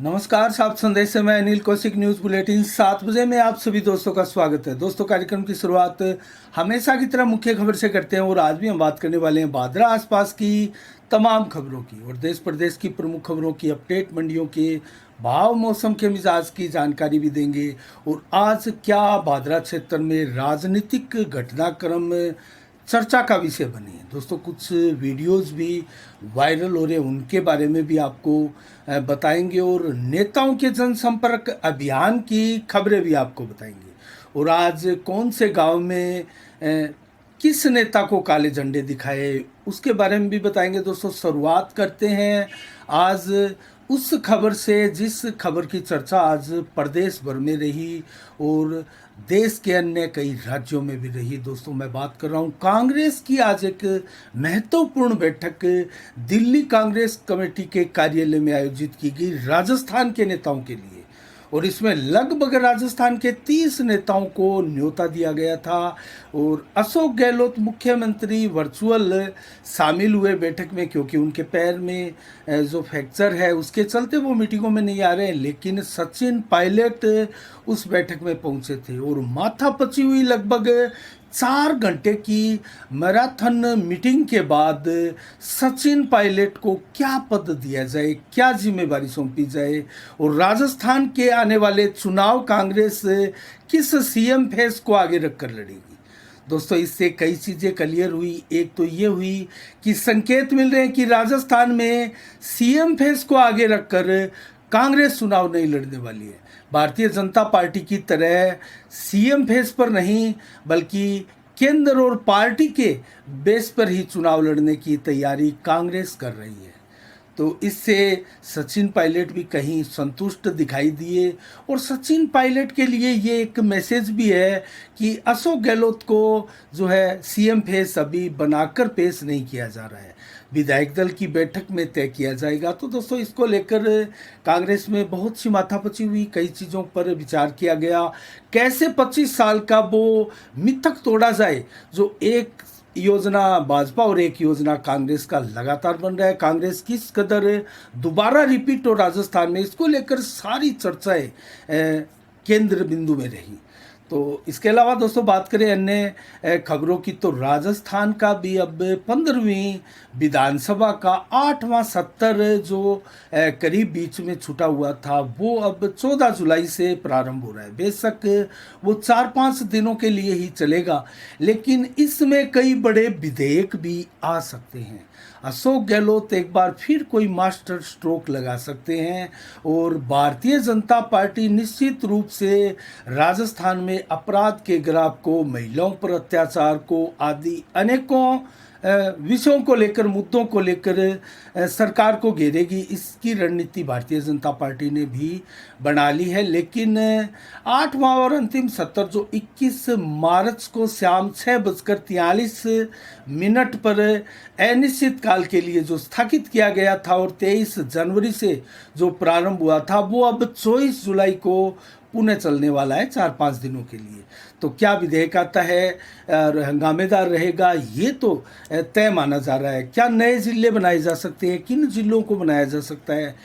नमस्कार, सात संदेश से मैं अनिल कौशिक। न्यूज़ बुलेटिन 7 बजे में आप सभी दोस्तों का स्वागत है। दोस्तों, कार्यक्रम की शुरुआत हमेशा की तरह मुख्य खबर से करते हैं और आज भी हम बात करने वाले हैं भादरा आसपास की तमाम खबरों की और देश प्रदेश की प्रमुख खबरों की अपडेट, मंडियों के भाव, मौसम के मिजाज की जानकारी भी देंगे। और आज क्या भादरा क्षेत्र में राजनीतिक घटनाक्रम चर्चा का विषय बने हैं। दोस्तों, कुछ वीडियोस भी वायरल हो रहे हैं, उनके बारे में भी आपको बताएंगे और नेताओं के जनसंपर्क अभियान की खबरें भी आपको बताएंगे। और आज कौन से गांव में किस नेता को काले झंडे दिखाए, उसके बारे में भी बताएंगे। दोस्तों, शुरुआत करते हैं आज उस खबर से जिस खबर की चर्चा आज प्रदेश भर में रही और देश के अन्य कई राज्यों में भी रही। दोस्तों, मैं बात कर रहा हूं कांग्रेस की। आज एक महत्वपूर्ण बैठक दिल्ली कांग्रेस कमेटी के कार्यालय में आयोजित की गई राजस्थान के नेताओं के लिए, और इसमें लगभग राजस्थान के 30 नेताओं को न्योता दिया गया था। और अशोक गहलोत मुख्यमंत्री वर्चुअल शामिल हुए बैठक में, क्योंकि उनके पैर में जो फ्रैक्चर है उसके चलते वो मीटिंगों में नहीं आ रहे हैं। लेकिन सचिन पायलट उस बैठक में पहुंचे थे और माथापच्ची हुई लगभग 4 घंटे की मैराथन मीटिंग के बाद सचिन पायलट को क्या पद दिया जाए, क्या जिम्मेवारी सौंपी जाए और राजस्थान के आने वाले चुनाव कांग्रेस किस सीएम फेस को आगे रखकर लड़ेगी। दोस्तों, इससे कई चीज़ें क्लियर हुई। एक तो ये हुई कि संकेत मिल रहे हैं कि राजस्थान में सीएम फेस को आगे रखकर कांग्रेस चुनाव नहीं लड़ने वाली है। भारतीय जनता पार्टी की तरह सीएम फेस पर नहीं, बल्कि केंद्र और पार्टी के बेस पर ही चुनाव लड़ने की तैयारी कांग्रेस कर रही है। तो इससे सचिन पायलट भी कहीं संतुष्ट दिखाई दिए। और सचिन पायलट के लिए ये एक मैसेज भी है कि अशोक गहलोत को जो है सीएम फेस अभी बनाकर पेश नहीं किया जा रहा है, विधायक दल की बैठक में तय किया जाएगा। तो दोस्तों, इसको लेकर कांग्रेस में बहुत सी माथापच्ची हुई, कई चीज़ों पर विचार किया गया। कैसे 25 साल का वो मिथक तोड़ा जाए, जो एक योजना भाजपा और एक योजना कांग्रेस का लगातार बन रहा है। कांग्रेस किस कदर दोबारा रिपीट हो राजस्थान में, इसको लेकर सारी चर्चाएं केंद्र बिंदु में रही। तो इसके अलावा दोस्तों, बात करें अन्य खबरों की, तो राजस्थान का भी अब 15वीं विधानसभा का 8वां सत्र जो करीब बीच में छूटा हुआ था, वो अब 14 जुलाई से प्रारंभ हो रहा है। बेशक वो 4-5 दिनों के लिए ही चलेगा, लेकिन इसमें कई बड़े विधेयक भी आ सकते हैं। अशोक गहलोत एक बार फिर कोई मास्टर स्ट्रोक लगा सकते हैं और भारतीय जनता पार्टी निश्चित रूप से राजस्थान में अपराध के ग्राफ को, महिलाओं पर अत्याचार को, आदि अनेकों विषयों को लेकर, मुद्दों को लेकर सरकार को घेरेगी। इसकी रणनीति भारतीय जनता पार्टी ने भी बना ली है। लेकिन 8वां और अंतिम सत्र जो 21 मार्च को शाम 6:43 पर अनिश्चित काल के लिए जो स्थगित किया गया था और 23 जनवरी से जो प्रारंभ हुआ था, वो अब 24 जुलाई को पुणे चलने वाला है 4-5 दिनों के लिए। तो क्या विधेयक आता है, हंगामेदार रहेगा, ये तो तय माना जा रहा है। क्या नए जिले बनाए जा सकते हैं, किन जिलों को बनाया जा सकता है,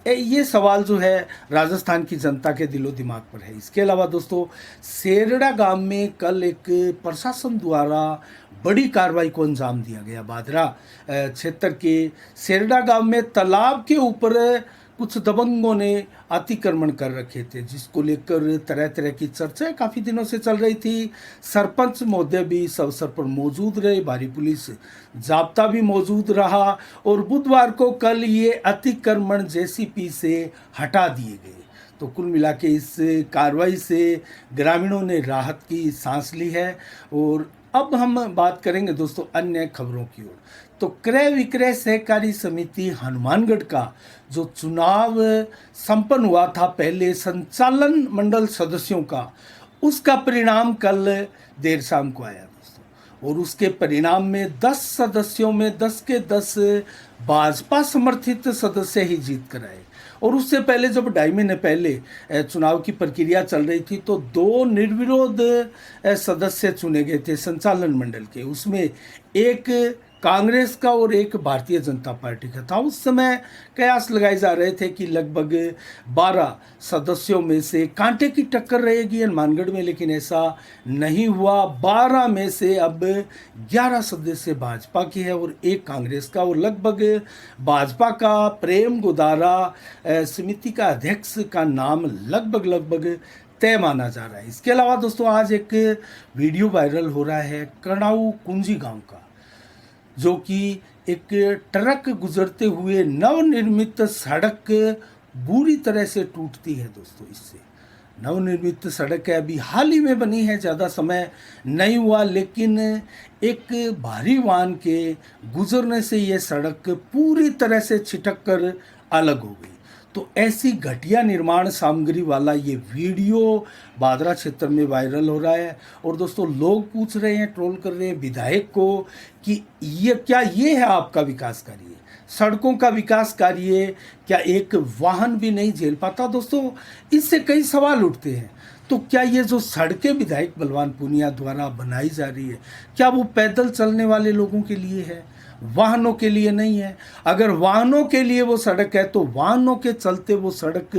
ये सवाल जो है राजस्थान की जनता के दिलो दिमाग पर है। इसके अलावा दोस्तों, सेरड़ा गांव में कल एक प्रशासन द्वारा बड़ी कार्रवाई को अंजाम दिया गया। भादरा क्षेत्र के सेरड़ा गांव में तालाब के ऊपर कुछ दबंगों ने अतिक्रमण कर रखे थे, जिसको लेकर तरह तरह की चर्चाएं काफ़ी दिनों से चल रही थी। सरपंच महोदय भी इस अवसर पर मौजूद रहे, भारी पुलिस जाब्ता भी मौजूद रहा और बुधवार को कल ये अतिक्रमण जेसीपी से हटा दिए गए। तो कुल मिला के इस कार्रवाई से ग्रामीणों ने राहत की सांस ली है। और अब हम बात करेंगे दोस्तों अन्य खबरों की ओर। तो क्रय विक्रय सहकारी समिति हनुमानगढ़ का जो चुनाव संपन्न हुआ था पहले संचालन मंडल सदस्यों का, उसका परिणाम कल देर शाम को आया दोस्तों। और उसके परिणाम में 10 सदस्यों में 10 के 10 भाजपा समर्थित सदस्य ही जीत कर आए। और उससे पहले जब 2.5 महीने पहले चुनाव की प्रक्रिया चल रही थी, तो 2 निर्विरोध सदस्य चुने गए थे संचालन मंडल के। उसमें एक कांग्रेस का और एक भारतीय जनता पार्टी का था। उस समय कयास लगाए जा रहे थे कि लगभग 12 सदस्यों में से कांटे की टक्कर रहेगी हनुमानगढ़ में, लेकिन ऐसा नहीं हुआ। 12 में से अब 11 सदस्य भाजपा की है और एक कांग्रेस का, और लगभग भाजपा का प्रेम गोदारा समिति का अध्यक्ष का नाम लगभग तय माना जा रहा है। इसके अलावा दोस्तों आज एक वीडियो वायरल हो रहा है कड़ाऊ कुंजी गांव का, जो कि एक ट्रक गुजरते हुए नवनिर्मित सड़क बुरी तरह से टूटती है। दोस्तों इससे नवनिर्मित सड़क है, अभी हाल ही में बनी है, ज़्यादा समय नहीं हुआ, लेकिन एक भारी वाहन के गुजरने से ये सड़क पूरी तरह से छिटक कर अलग हो गई। तो ऐसी घटिया निर्माण सामग्री वाला ये वीडियो बादरा क्षेत्र में वायरल हो रहा है। और दोस्तों लोग पूछ रहे हैं, ट्रोल कर रहे हैं विधायक को कि ये है आपका विकास कार्य, सड़कों का विकास कार्य क्या एक वाहन भी नहीं झेल पाता? दोस्तों इससे कई सवाल उठते हैं। तो क्या ये जो सड़कें विधायक बलवान पूनिया द्वारा बनाई जा रही है, क्या वो पैदल चलने वाले लोगों के लिए है, वाहनों के लिए नहीं है? अगर वाहनों के लिए वो सड़क है तो वाहनों के चलते वो सड़क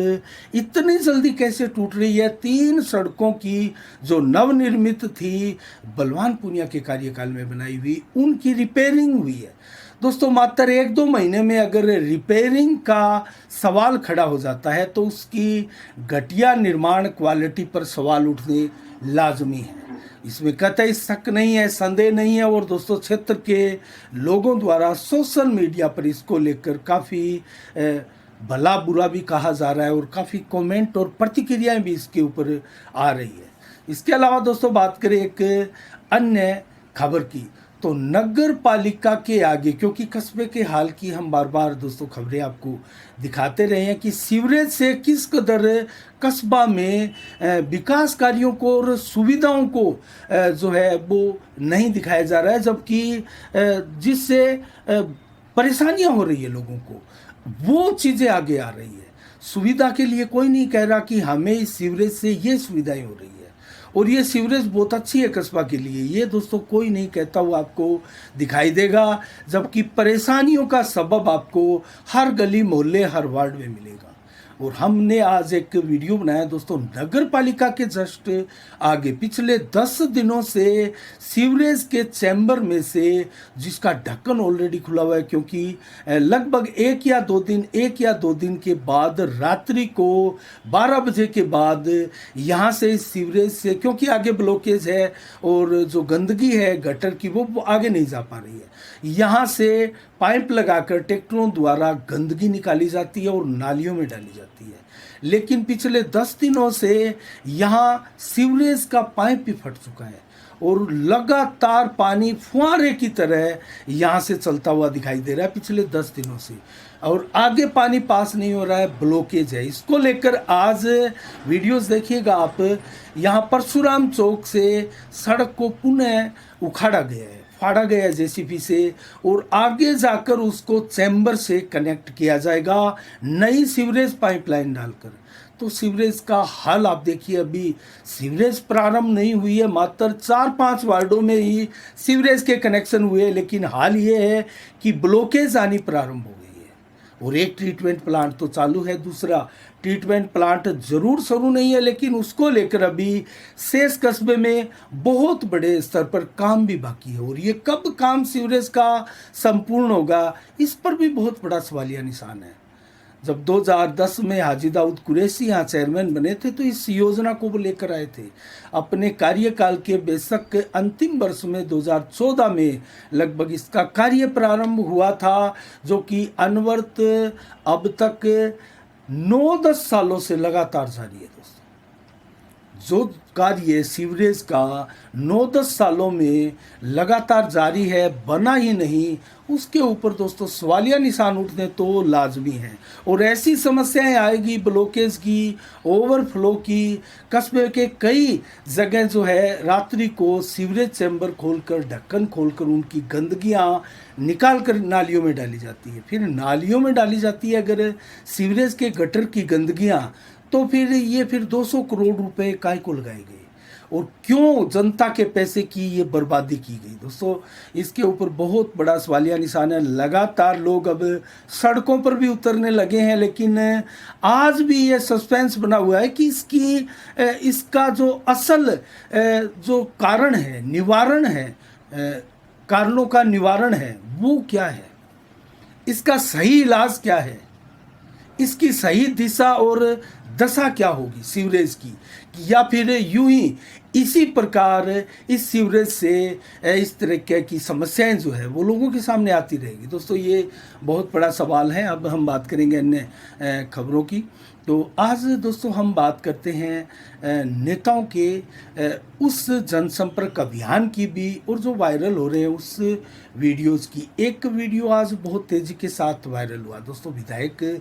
इतनी जल्दी कैसे टूट रही है? 3 सड़कों की जो नवनिर्मित थी बलवान पूनिया के कार्यकाल में बनाई हुई, उनकी रिपेयरिंग हुई है। दोस्तों मात्र 1-2 महीने में अगर रिपेयरिंग का सवाल खड़ा हो जाता है तो उसकी घटिया निर्माण क्वालिटी पर सवाल उठने लाजमी है। इसमें कतई शक नहीं है, संदेह नहीं है। और दोस्तों क्षेत्र के लोगों द्वारा सोशल मीडिया पर इसको लेकर काफ़ी भला बुरा भी कहा जा रहा है और काफ़ी कमेंट और प्रतिक्रियाएं भी इसके ऊपर आ रही है। इसके अलावा दोस्तों बात करें एक अन्य खबर की, तो नगर पालिका के आगे, क्योंकि कस्बे के हाल की हम बार बार दोस्तों खबरें आपको दिखाते रहे हैं कि सीवरेज से किस कदर कस्बा में विकास कार्यों को और सुविधाओं को जो है वो नहीं दिखाया जा रहा है, जबकि जिससे परेशानियां हो रही है लोगों को, वो चीज़ें आगे आ रही है। सुविधा के लिए कोई नहीं कह रहा कि हमें इस सीवरेज से ये सुविधाएं हो रही है और ये सीवरेज बहुत अच्छी है कस्बा के लिए, ये दोस्तों कोई नहीं कहता, वो आपको दिखाई देगा, जबकि परेशानियों का सबब आपको हर गली मोहल्ले हर वार्ड में मिलेगा। और हमने आज एक वीडियो बनाया दोस्तों नगर पालिका के जस्ट आगे, पिछले 10 दिनों से सीवरेज के चैम्बर में से, जिसका ढक्कन ऑलरेडी खुला हुआ है, क्योंकि लगभग 1 या 2 दिन के बाद रात्रि को 12 बजे के बाद यहाँ से सीवरेज से, क्योंकि आगे ब्लॉकेज है और जो गंदगी है गटर की वो आगे नहीं जा पा रही है, यहाँ से पाइप लगाकर ट्रैक्टरों द्वारा गंदगी निकाली जाती है और नालियों में डाली जाती है। लेकिन पिछले 10 दिनों से यहाँ सीवरेज का पाइप भी फट चुका है और लगातार पानी फुहारे की तरह यहाँ से चलता हुआ दिखाई दे रहा है पिछले 10 दिनों से, और आगे पानी पास नहीं हो रहा है, ब्लॉकेज है। इसको लेकर आज वीडियोस देखिएगा आप, यहाँ परशुराम चौक से सड़क को पुनः उखाड़ा गया है, फाड़ा गया जेसीबी से, और आगे जाकर उसको चैम्बर से कनेक्ट किया जाएगा नई सीवरेज पाइपलाइन डालकर। तो सीवरेज का हाल आप देखिए, अभी सीवरेज प्रारंभ नहीं हुई है, मात्र 4-5 वार्डों में ही सीवरेज के कनेक्शन हुए, लेकिन हाल ये है कि ब्लॉकेज आनी प्रारंभ हो गई है। और एक ट्रीटमेंट प्लांट तो चालू है, दूसरा ट्रीटमेंट प्लांट जरूर शुरू नहीं है, लेकिन उसको लेकर अभी शेष कस्बे में बहुत बड़े स्तर पर काम भी बाकी है। और ये कब काम सीवरेज का संपूर्ण होगा, इस पर भी बहुत बड़ा सवालिया निशान है। जब 2010 में हाजी दाऊद कुरैशी यहाँ चेयरमैन बने थे तो इस योजना को वो लेकर आए थे अपने कार्यकाल के बेशक अंतिम वर्ष में 2014 में लगभग इसका कार्य प्रारंभ हुआ था, जो कि अनवरत अब तक 9-10 सालों से लगातार जारी है। दोस्तों जो कार्य सीवरेज का 9-10 सालों में लगातार जारी है, बना ही नहीं, उसके ऊपर दोस्तों सवालिया निशान उठने तो लाजमी हैं। और ऐसी समस्याएं आएगी ब्लॉकेज की, ओवरफ्लो की। कस्बे के कई जगह जो है रात्रि को सीवरेज चैम्बर खोलकर, ढक्कन खोलकर उनकी गंदगियाँ निकाल कर नालियों में डाली जाती है। फिर नालियों में डाली जाती है अगर सीवरेज के गटर की गंदगियाँ, तो फिर 200 करोड़ रुपए काहे को लगाए गए। और क्यों जनता के पैसे की ये बर्बादी की गई। दोस्तों इसके ऊपर बहुत बड़ा सवालिया निशान है। लगातार लोग अब सड़कों पर भी उतरने लगे हैं, लेकिन आज भी ये सस्पेंस बना हुआ है कि इसका जो असल जो कारण है, निवारण है, कारणों का निवारण है, वो क्या है, इसका सही इलाज क्या है, इसकी सही दिशा और दशा क्या होगी सीवरेज की, या फिर यूं ही इसी प्रकार इस सीवरेज से इस तरह की समस्याएं जो है वो लोगों के सामने आती रहेगी। दोस्तों ये बहुत बड़ा सवाल है। अब हम बात करेंगे अन्य खबरों की। तो आज दोस्तों हम बात करते हैं नेताओं के उस जनसंपर्क अभियान की भी, और जो वायरल हो रहे हैं उस वीडियोस की। एक वीडियो आज बहुत तेज़ी के साथ वायरल हुआ दोस्तों, विधायक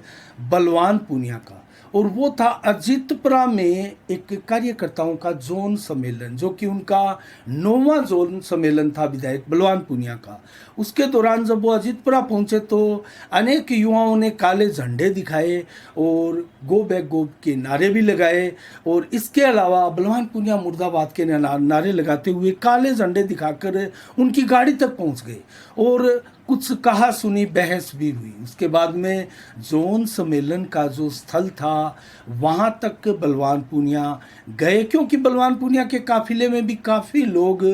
बलवान पूनिया का, और वो था अजितपुरा में एक कार्यकर्ताओं का जोन सम्मेलन, जो कि उनका 9वां जोन सम्मेलन था विधायक बलवान पूनिया का। उसके दौरान जब वो अजितपुरा पहुंचे तो अनेक युवाओं ने काले झंडे दिखाए और गो बैक गो के नारे भी लगाए, और इसके अलावा बलवान पूनिया मुर्दाबाद के नारे लगाते हुए काले झंडे दिखाकर उनकी गाड़ी तक पहुंच गए और कुछ कहा सुनी बहस भी हुई। उसके बाद में जोन सम्मेलन का जो स्थल था वहाँ तक बलवान पूनिया गए, क्योंकि बलवान पूनिया के काफिले में भी काफ़ी लोग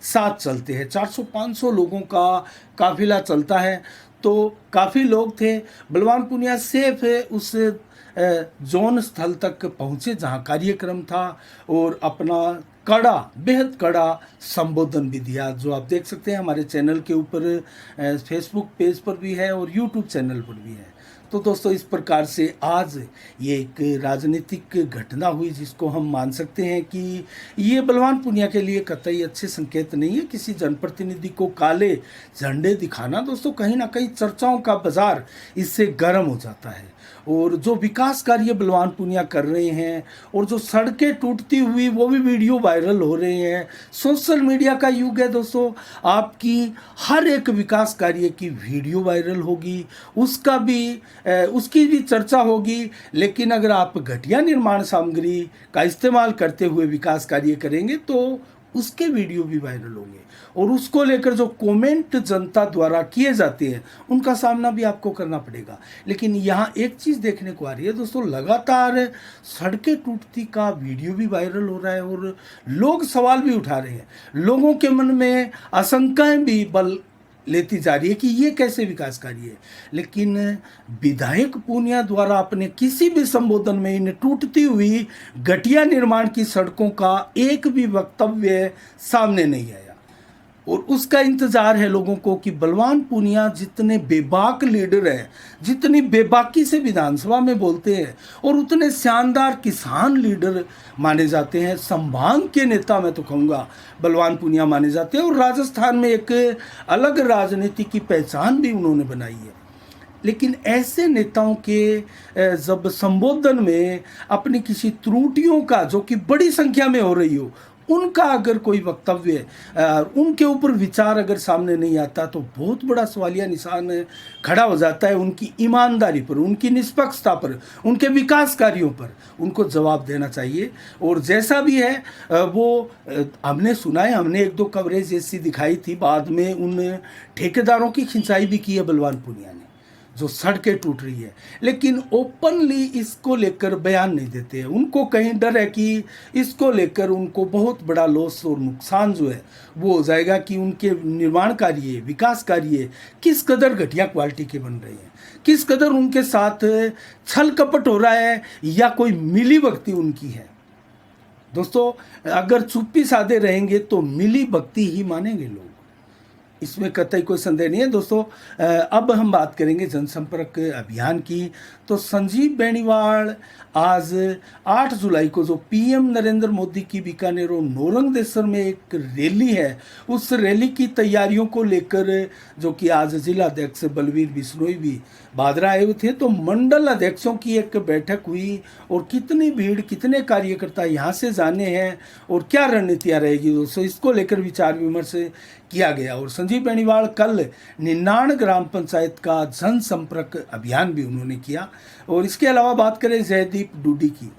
साथ चलते हैं। 400-500 लोगों का काफिला चलता है, तो काफ़ी लोग थे। बलवान पूनिया सेफ उस जोन स्थल तक पहुँचे जहाँ कार्यक्रम था, और अपना कड़ा, बेहद कड़ा संबोधन भी दिया, जो आप देख सकते हैं हमारे चैनल के ऊपर, फेसबुक पेज पर भी है और यूट्यूब चैनल पर भी है। तो दोस्तों इस प्रकार से आज ये एक राजनीतिक घटना हुई जिसको हम मान सकते हैं कि ये बलवान पूनिया के लिए कतई अच्छे संकेत नहीं है। किसी जनप्रतिनिधि को काले झंडे दिखाना दोस्तों कहीं ना कहीं चर्चाओं का बाजार इससे गर्म हो जाता है। और जो विकास कार्य बलवान पूनिया कर रहे हैं, और जो सड़कें टूटती हुई वो भी वीडियो वायरल हो रहे हैं। सोशल मीडिया का युग है दोस्तों, आपकी हर एक विकास कार्य की वीडियो वायरल होगी, उसकी भी चर्चा होगी। लेकिन अगर आप घटिया निर्माण सामग्री का इस्तेमाल करते हुए विकास कार्य करेंगे तो उसके वीडियो भी वायरल होंगे, और उसको लेकर जो कमेंट जनता द्वारा किए जाते हैं उनका सामना भी आपको करना पड़ेगा। लेकिन यहाँ एक चीज़ देखने को आ रही है दोस्तों, लगातार सड़कें टूटती का वीडियो भी वायरल हो रहा है और लोग सवाल भी उठा रहे हैं। लोगों के मन में आशंकाएं भी बल लेती जा रही है कि ये कैसे विकास कार्य है। लेकिन विधायक पूनिया द्वारा अपने किसी भी संबोधन में इन टूटती हुई घटिया निर्माण की सड़कों का एक भी वक्तव्य सामने नहीं आया, और उसका इंतजार है लोगों को कि बलवान पूनिया जितने बेबाक लीडर हैं, जितनी बेबाकी से विधानसभा में बोलते हैं, और उतने शानदार किसान लीडर माने जाते हैं, संभाग के नेता मैं तो कहूँगा बलवान पूनिया माने जाते हैं। और राजस्थान में एक अलग राजनीति की पहचान भी उन्होंने बनाई है। लेकिन ऐसे नेताओं के जब संबोधन में अपनी किसी त्रुटियों का, जो कि बड़ी संख्या में हो रही हो, उनका अगर कोई वक्तव्य, उनके ऊपर विचार अगर सामने नहीं आता तो बहुत बड़ा सवालिया निशान खड़ा हो जाता है उनकी ईमानदारी पर, उनकी निष्पक्षता पर, उनके विकास कार्यों पर। उनको जवाब देना चाहिए। और जैसा भी है वो हमने सुना है, हमने एक दो कवरेज ऐसी दिखाई थी, बाद में उन ठेकेदारों की खिंचाई भी की है बलवान पूनिया ने, जो सड़कें टूट रही है, लेकिन ओपनली इसको लेकर बयान नहीं देते हैं। उनको कहीं डर है कि इसको लेकर उनको बहुत बड़ा लॉस और नुकसान जो है वो हो जाएगा, कि उनके निर्माण कार्य, विकास कार्य किस कदर घटिया क्वालिटी के बन रहे हैं, किस कदर उनके साथ छल कपट हो रहा है, या कोई मिली भगती उनकी है। दोस्तों अगर चुप्पी साधे रहेंगे तो मिली भगती ही मानेंगे लोग, इसमें कतई कोई संदेह नहीं है। दोस्तों अब हम बात करेंगे जनसंपर्क अभियान की। तो संजीव बेनीवाल आज 8 जुलाई को जो पीएम नरेंद्र मोदी की बीकानेर और नौरंगदेसर में एक रैली है, उस रैली की तैयारियों को लेकर, जो कि आज जिला अध्यक्ष बलवीर बिश्नोई भी बादरा आए हुए थे, तो मंडल अध्यक्षों की एक बैठक हुई, और कितनी भीड़, कितने कार्यकर्ता यहाँ से जाने हैं और क्या रणनीतियाँ रहेगी दोस्तों, इसको लेकर विचार विमर्श किया गया। और संजीव बेनीवाल कल 99 ग्राम पंचायत का जनसंपर्क अभियान भी उन्होंने किया। और इसके अलावा बात करें जयदीप डूडी की,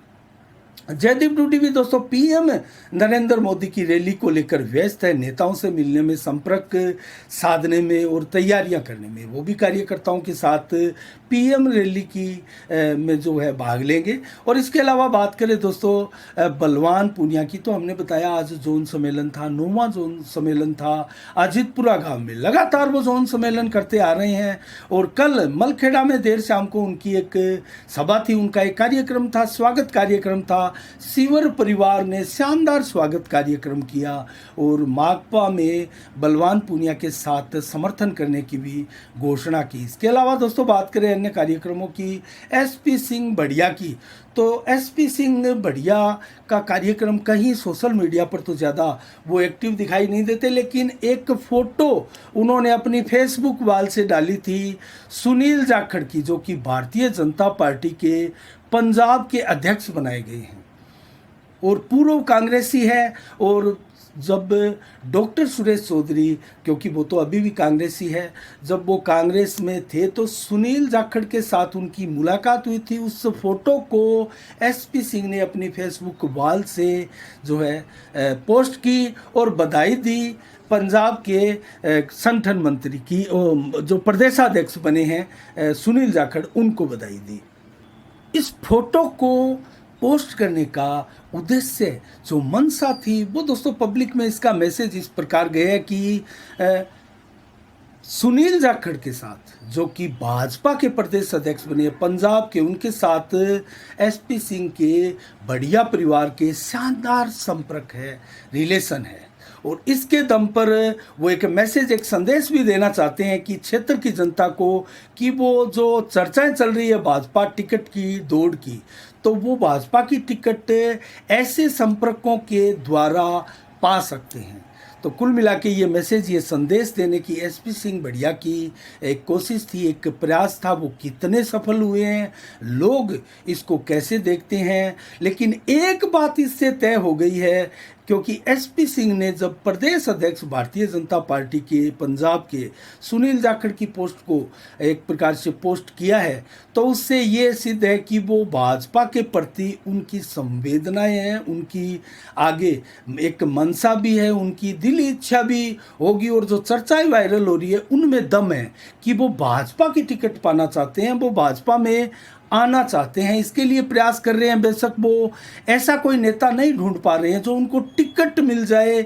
जयदीप डूडी भी दोस्तों पीएम नरेंद्र मोदी की रैली को लेकर व्यस्त है। नेताओं से मिलने में, संपर्क साधने में और तैयारियां करने में। वो भी कार्यकर्ताओं के साथ पीएम रैली की में जो है भाग लेंगे। और इसके अलावा बात करें दोस्तों बलवान पूनिया की, तो हमने बताया आज जोन सम्मेलन था, 9वां जोन सम्मेलन था अजितपुरा गांव में। लगातार वो जोन सम्मेलन करते आ रहे हैं और कल मलखेड़ा में देर शाम को उनकी एक सभा थी, उनका एक कार्यक्रम था, स्वागत कार्यक्रम था। सीवर परिवार ने शानदार स्वागत कार्यक्रम किया और माकपा में बलवान पूनिया के साथ समर्थन करने की भी घोषणा की। इसके अलावा दोस्तों बात करें अन्य कार्यक्रमों की, एसपी सिंह बढ़िया की, तो एसपी सिंह बढ़िया का कार्यक्रम कहीं सोशल मीडिया पर तो ज़्यादा वो एक्टिव दिखाई नहीं देते, लेकिन एक फ़ोटो उन्होंने अपनी फेसबुक वाल से डाली थी सुनील जाखड़ की, जो कि भारतीय जनता पार्टी के पंजाब के अध्यक्ष बनाए गए हैं और पूर्व कांग्रेसी है। और जब डॉक्टर सुरेश चौधरी, क्योंकि वो तो अभी भी कांग्रेसी है, जब वो कांग्रेस में थे तो सुनील जाखड़ के साथ उनकी मुलाकात हुई थी। उस फोटो को एसपी सिंह ने अपनी फेसबुक वाल से जो है पोस्ट की और बधाई दी पंजाब के संगठन मंत्री की, जो प्रदेशाध्यक्ष बने हैं सुनील जाखड़, उनको बधाई दी। इस फोटो को पोस्ट करने का उद्देश्य जो मंशा थी वो दोस्तों पब्लिक में इसका मैसेज इस प्रकार गया कि सुनील जाखड़ के साथ, जो कि भाजपा के प्रदेश अध्यक्ष बने पंजाब के, उनके साथ एसपी सिंह के बढ़िया परिवार के शानदार संपर्क है, रिलेशन है। और इसके दम पर वो एक मैसेज, एक संदेश भी देना चाहते हैं कि क्षेत्र की जनता को कि वो जो चर्चाएं चल रही है भाजपा टिकट की दौड़ की, तो वो भाजपा की टिकट ऐसे संपर्कों के द्वारा पा सकते हैं। तो कुल मिला के ये मैसेज, ये संदेश देने की एसपी सिंह बढ़िया की एक कोशिश थी, एक प्रयास था। वो कितने सफल हुए हैं, लोग इसको कैसे देखते हैं, लेकिन एक बात इससे तय हो गई है, क्योंकि एसपी सिंह ने जब प्रदेश अध्यक्ष भारतीय जनता पार्टी के पंजाब के सुनील जाखड़ की पोस्ट को एक प्रकार से पोस्ट किया है, तो उससे ये सिद्ध है कि वो भाजपा के प्रति उनकी संवेदनाएं हैं, उनकी आगे एक मंशा भी है, उनकी दिली इच्छा भी होगी। और जो चर्चाएं वायरल हो रही है उनमें दम है कि वो भाजपा की टिकट पाना चाहते हैं, वो भाजपा में आना चाहते हैं, इसके लिए प्रयास कर रहे हैं। बेशक वो ऐसा कोई नेता नहीं ढूंढ पा रहे हैं जो उनको टिकट मिल जाए,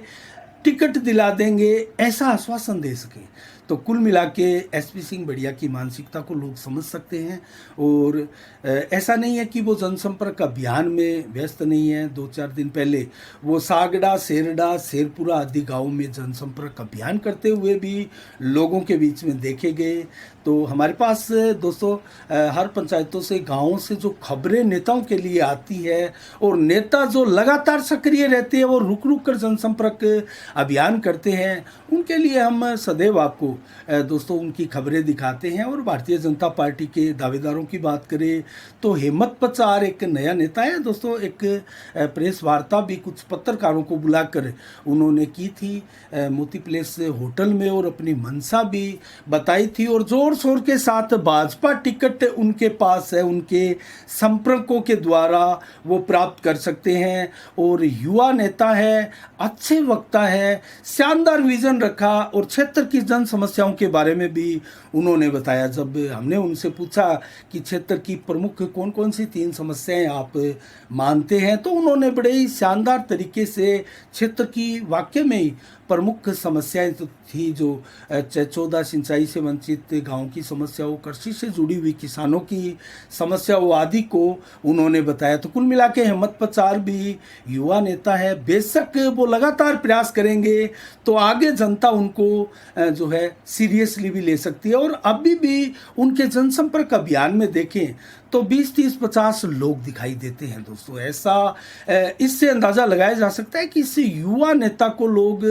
टिकट दिला देंगे, ऐसा आश्वासन दे सके। तो कुल मिला के एसपी सिंह बढ़िया की मानसिकता को लोग समझ सकते हैं। और ऐसा नहीं है कि वो जनसंपर्क अभियान में व्यस्त नहीं है। 2-4 दिन पहले वो सागड़ा, सेरडा, शेरपुरा आदि गाँव में जनसंपर्क अभियान करते हुए भी लोगों के बीच में देखे गए। तो हमारे पास दोस्तों हर पंचायतों से, गाँवों से जो खबरें नेताओं के लिए आती है, और नेता जो लगातार सक्रिय रहते हैं, वो रुक रुक कर जनसंपर्क अभियान करते हैं, उनके लिए हम सदैव आपको दोस्तों उनकी खबरें दिखाते हैं। और भारतीय जनता पार्टी के दावेदारों की बात करें तो हेमंत पचार एक नया नेता है दोस्तों। एक प्रेस वार्ता भी कुछ पत्रकारों को बुलाकर उन्होंने की थी मोती प्लेस होटल में, और अपनी मंशा भी बताई थी। और जोर शोर के साथ भाजपा टिकट उनके पास है, उनके संपर्कों के द्वारा वो प्राप्त कर सकते हैं। और युवा नेता है, अच्छे वक्ता है, शानदार विजन रखा, और क्षेत्र की जन समस्याओं के बारे में भी उन्होंने बताया। जब हमने उनसे पूछा कि क्षेत्र की प्रमुख कौन कौन सी 3 समस्याएं आप मानते हैं, तो उन्होंने बड़े ही शानदार तरीके से क्षेत्र की वाकई में ही प्रमुख समस्याएं तो थी, जो 14 सिंचाई से वंचित गांव की समस्या हो, कृषि से जुड़ी हुई किसानों की समस्या हो, आदि को उन्होंने बताया। तो कुल मिला के हेमंत पचार भी युवा नेता है, बेशक वो लगातार प्रयास करेंगे तो आगे जनता उनको जो है सीरियसली भी ले सकती है। और अभी भी उनके जनसंपर्क अभियान में देखें तो 20, 30, 50 लोग दिखाई देते हैं दोस्तों। ऐसा इससे अंदाज़ा लगाया जा सकता है कि इस युवा नेता को लोग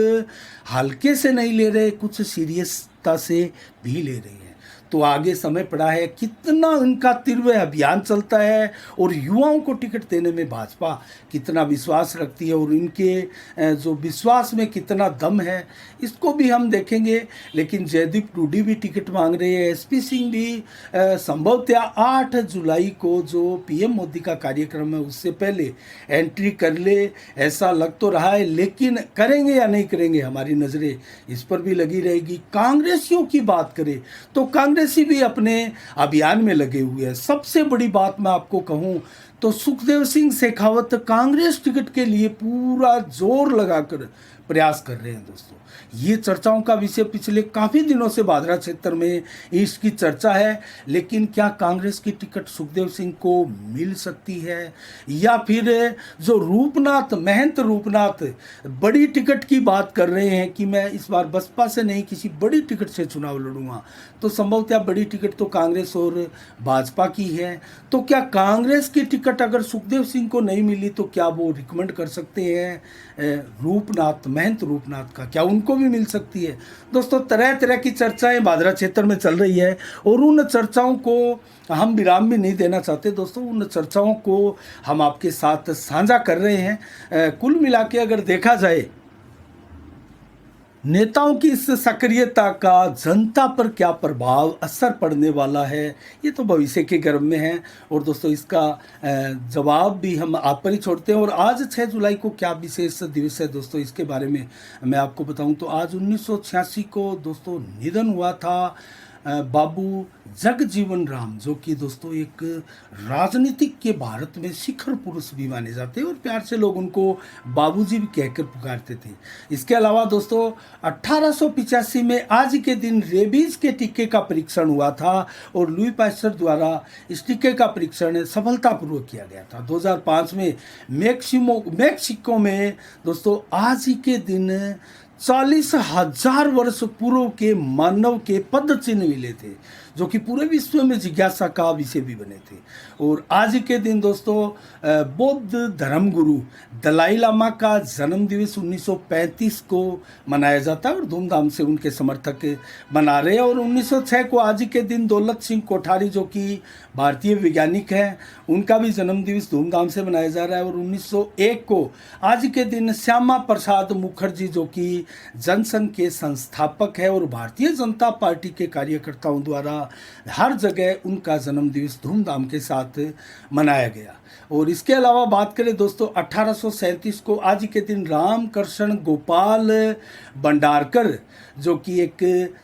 हल्के से नहीं ले रहे, कुछ सीरियसता से भी ले रहे हैं। तो आगे समय पड़ा है। कितना उनका तीव्र अभियान चलता है और युवाओं को टिकट देने में भाजपा कितना विश्वास रखती है और इनके जो विश्वास में कितना दम है, इसको भी हम देखेंगे। लेकिन जयदीप टूडी भी टिकट मांग रहे हैं, एसपी सिंह भी संभवतः 8 जुलाई को जो पीएम मोदी का कार्यक्रम है उससे पहले एंट्री कर ले, ऐसा लग तो रहा है। लेकिन करेंगे या नहीं करेंगे, हमारी नज़रें इस पर भी लगी रहेगी। कांग्रेसियों की बात करें तो कांग्रेसी भी अपने अभियान में लगे हुए हैं। सबसे बड़ी बात मैं आपको कहूं तो सुखदेव सिंह शेखावत कांग्रेस टिकट के लिए पूरा जोर लगाकर प्रयास कर रहे हैं। दोस्तों, ये चर्चाओं का विषय पिछले काफ़ी दिनों से भादरा क्षेत्र में इसकी चर्चा है। लेकिन क्या कांग्रेस की टिकट सुखदेव सिंह को मिल सकती है, या फिर जो रूपनाथ, महंत रूपनाथ बड़ी टिकट की बात कर रहे हैं कि मैं इस बार बसपा से नहीं किसी बड़ी टिकट से चुनाव लड़ूंगा, तो संभवतः बड़ी टिकट तो कांग्रेस और भाजपा की है। तो क्या कांग्रेस की टिकट अगर सुखदेव सिंह को नहीं मिली तो क्या वो रिकमेंड कर सकते हैं रूपनाथ, महंत रूपनाथ का, क्या उनको भी मिल सकती है? दोस्तों, तरह तरह की चर्चाएं भादरा क्षेत्र में चल रही है और उन चर्चाओं को हम विराम भी नहीं देना चाहते। दोस्तों, उन चर्चाओं को हम आपके साथ साझा कर रहे हैं। कुल मिला के अगर देखा जाए, नेताओं की इस सक्रियता का जनता पर क्या प्रभाव, असर पड़ने वाला है, ये तो भविष्य के गर्भ में है। और दोस्तों, इसका जवाब भी हम आप पर ही छोड़ते हैं। और आज 6 जुलाई को क्या विशेष दिवस है दोस्तों, इसके बारे में मैं आपको बताऊं तो आज 1986 को दोस्तों निधन हुआ था बाबू जगजीवन राम, जो कि दोस्तों एक राजनीतिक के भारत में शिखर पुरुष भी माने जाते हैं और प्यार से लोग उनको बाबूजी भी कहकर पुकारते थे। इसके अलावा दोस्तों 1885 में आज के दिन रेबीज के टीके का परीक्षण हुआ था और लुई पास्चर द्वारा इस टीके का परीक्षण सफलतापूर्वक किया गया था। 2005 में मैक्सिको में दोस्तों आज ही के दिन 40,000 वर्ष पूर्व के मानव के पद चिन्ह मिले थे, जो कि पूरे विश्व में जिज्ञासा का विषय भी बने थे। और आज के दिन दोस्तों बौद्ध धर्मगुरु दलाई लामा का जन्म दिवस 1935 को मनाया जाता है और धूमधाम से उनके समर्थक मना रहे हैं। और 1906 को आज के दिन दौलत सिंह कोठारी, जो कि भारतीय वैज्ञानिक हैं, उनका भी जन्म दिवस धूमधाम से मनाया जा रहा है। और 1901 को आज के दिन श्यामा प्रसाद मुखर्जी, जो कि जनसंघ के संस्थापक है और भारतीय जनता पार्टी के कार्यकर्ताओं द्वारा हर जगह उनका जन्म दिवस धूमधाम के साथ मनाया गया। और इसके अलावा बात करें दोस्तों 1837 को आज के दिन रामकृष्ण गोपाल भंडारकर, जो कि एक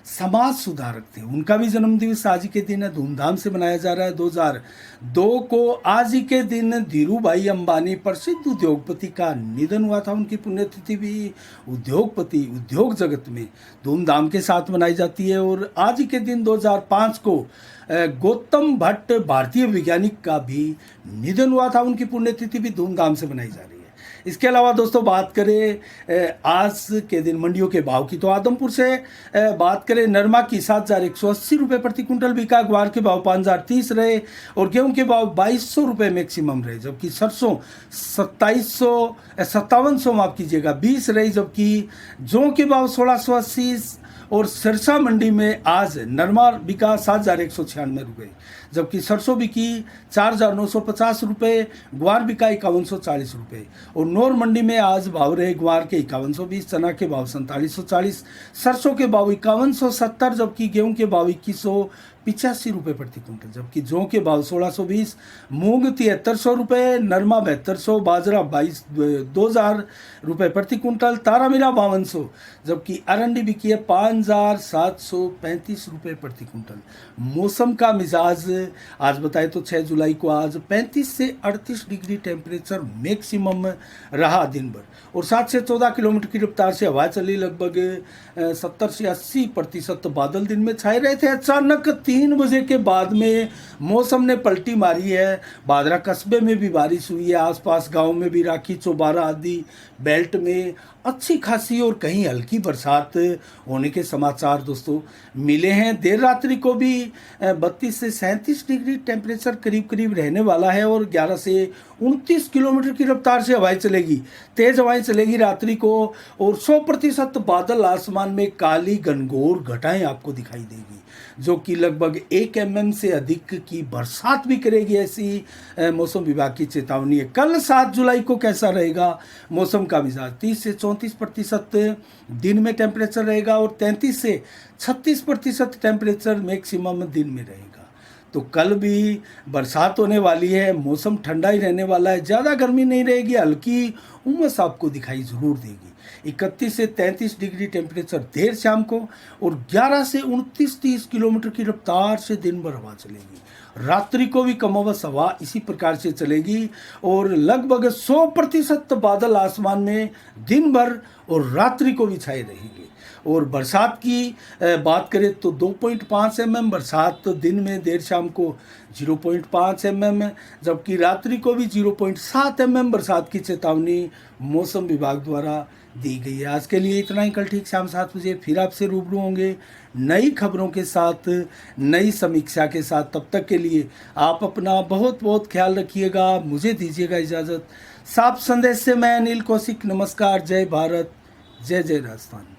समाज सुधारक थे, उनका भी जन्म दिवस आज के दिन है, धूमधाम से मनाया जा रहा है। 2002 को आज के दिन धीरू भाई अंबानी, प्रसिद्ध उद्योगपति का निधन हुआ था। उनकी पुण्यतिथि भी उद्योग जगत में धूमधाम के साथ मनाई जाती है। और आज के दिन 2005 को गौतम भट्ट, भारतीय वैज्ञानिक का भी निधन हुआ था, उनकी पुण्यतिथि भी धूमधाम से मनाई जा रही है। इसके अलावा दोस्तों बात करें आज के दिन मंडियों के भाव की, तो आदमपुर से बात करें नरमा की 7,180 रुपये प्रति कुंटल बिका, ग्वार के भाव 5,030 रहे और गेहूं के भाव 2,200 रुपये मैक्सिमम रहे, जबकि सरसों 2700 माफ कीजिएगा 20 रही, जबकि जौ के भाव 1,680 और सिरसा मंडी में आज नरमा बिका 7,196 रुपये, जबकि सरसों बिकी 4,950 रुपये, ग्वार बिका 5,140 रुपये। और नौर मंडी में आज भाव रहे ग्वार के 5,120, चना के भाव 4,740, सरसों के भाव 5,170, जबकि गेहूं के भाव 2,185 रुपये प्रति कुंटल, जबकि जौ के भाव 1,620, मूंग 7,300 रुपये, नरमा 7,200, बाजरा 2,000 रुपये प्रति कुंटल, तारा मीरा 5,200, जबकि अरंडी बिकी है 5,735 रुपये प्रति कुंटल। मौसम का मिजाज आज बताए तो 6 जुलाई को आज 35 से 38 डिग्री टेम्परेचर मैक्सिमम रहा दिन भर, और 7 से 14 किलोमीटर की रफ्तार से हवा चली। लगभग 70 से 80% बादल दिन में छाए रहे थे। अचानक 3 बजे के बाद में मौसम ने पलटी मारी है। भादरा कस्बे में भी बारिश हुई है, आसपास गांव में भी राखी, चौबारा आदि बेल्ट में अच्छी खासी और कहीं हल्की बरसात होने के समाचार दोस्तों मिले हैं। देर रात्रि को भी 32 से 37 डिग्री टेम्परेचर करीब करीब रहने वाला है और 11 से 29 किलोमीटर की रफ्तार से हवाएं चलेगी, तेज हवाएं चलेगी रात्रि को। और 100% बादल, आसमान में काली घनघोर घटाएं आपको दिखाई देगी, जो कि लगभग 1 mm से अधिक की बरसात भी करेगी, ऐसी मौसम विभाग की चेतावनी है। कल 7 जुलाई को कैसा रहेगा मौसम का मिजाज? 30 से 34% दिन में टेम्परेचर रहेगा और 33 से 36% टेम्परेचर मैक्सिमम दिन में रहेगा। तो कल भी बरसात होने वाली है, मौसम ठंडा ही रहने वाला है, ज़्यादा गर्मी नहीं रहेगी, हल्की उमस आपको दिखाई ज़रूर देगी। 31 से 33 डिग्री टेम्परेचर देर शाम को और 11 से 29-30 किलोमीटर की रफ्तार से दिन भर हवा चलेगी। रात्रि को भी कमोबश हवा इसी प्रकार से चलेगी और लगभग 100% बादल आसमान में दिन भर और रात्रि को भी छाए रहेंगे। और बरसात की बात करें तो 2.5 mm बरसात तो दिन में, देर शाम को 0.5 mm, जबकि रात्रि को भी 0.7 mm बरसात की चेतावनी मौसम विभाग द्वारा दी गई है। आज के लिए इतना ही। कल ठीक शाम 7 बजे फिर आपसे रूबरू होंगे नई खबरों के साथ, नई समीक्षा के साथ। तब तक के लिए आप अपना बहुत बहुत ख्याल रखिएगा। मुझे दीजिएगा इजाज़त। साफ संदेश से मैं अनिल कौशिक। नमस्कार। जय भारत, जय जय राजस्थान।